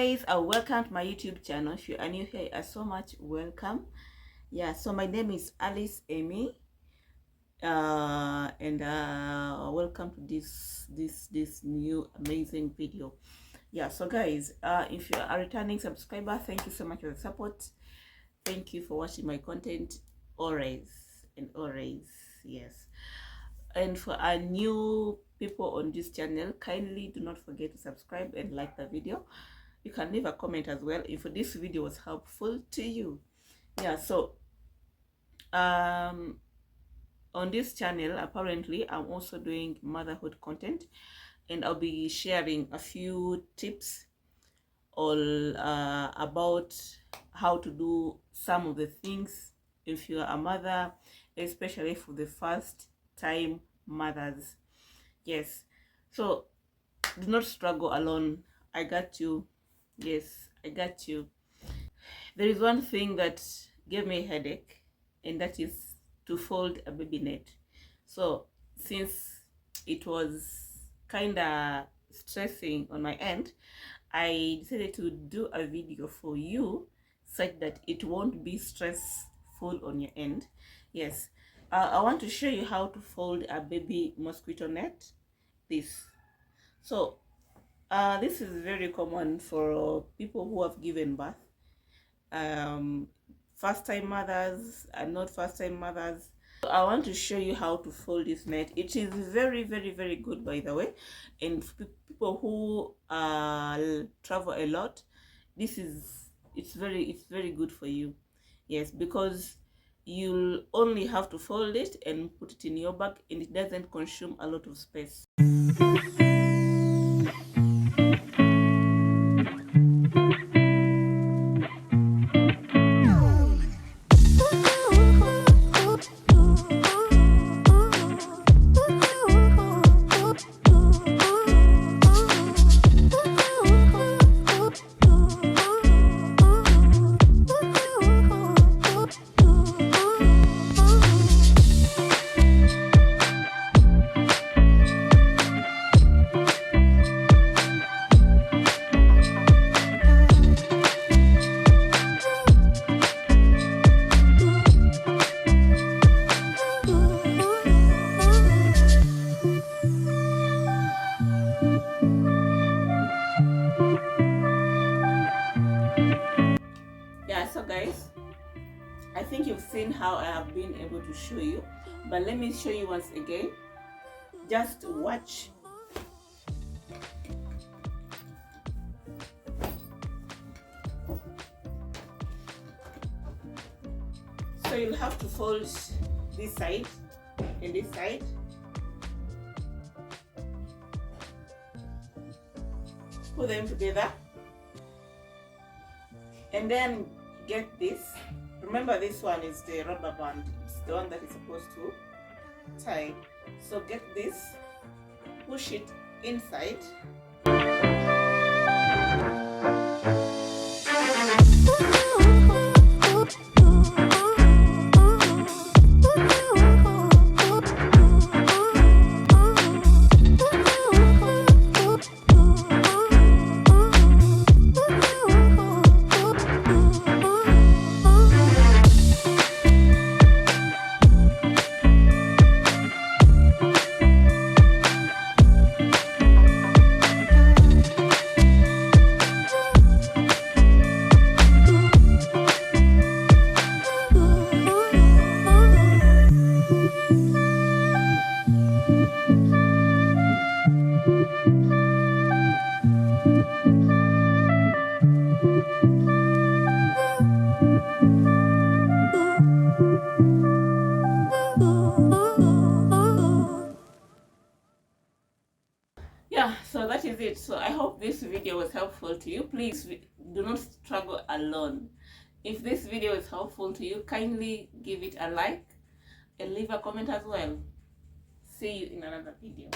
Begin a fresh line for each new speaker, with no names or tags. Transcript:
guys, welcome to my YouTube channel. If you are new here, you are so much welcome. Yeah, so my name is Alice Amy, and welcome to this new amazing video. Yeah, so guys, if you are a returning subscriber, thank you so much for the support. Thank you for watching my content always and always. Yes, and for our new people on this channel, kindly do not forget to subscribe and like the video. You can leave a comment as well if this video was helpful to you. Yeah, so on this channel, apparently I'm also doing motherhood content, and I'll be sharing a few tips all about how to do some of the things if you are a mother, especially for the first time mothers. Yes, so do not struggle alone. I got you. Yes, I got you. There is one thing that gave me a headache, and that is to fold a baby net. So since it was kind of stressing on my end, I decided to do a video for you such that it won't be stressful on your end. Yes, I want to show you how to fold a baby mosquito net. So this is very common for people who have given birth, first time mothers and not first time mothers. So I want to show you how to fold this net. It is very good, by the way, and for people who travel a lot, it's very good for you. Yes, because you'll only have to fold it and put it in your bag, and it doesn't consume a lot of space. Yeah, so guys, I think you've seen how I have been able to show you, but let me show you once again. Just watch. So you'll have to fold this side and this side. Put them together, and then get this. Remember, this one is the rubber band. It's the one that is supposed to tie. So get this, push it inside. Yeah, so that is it. So I hope this video was helpful to you. Please do not struggle alone. If this video is helpful to you, kindly give it a like and leave a comment as well. See you in another video.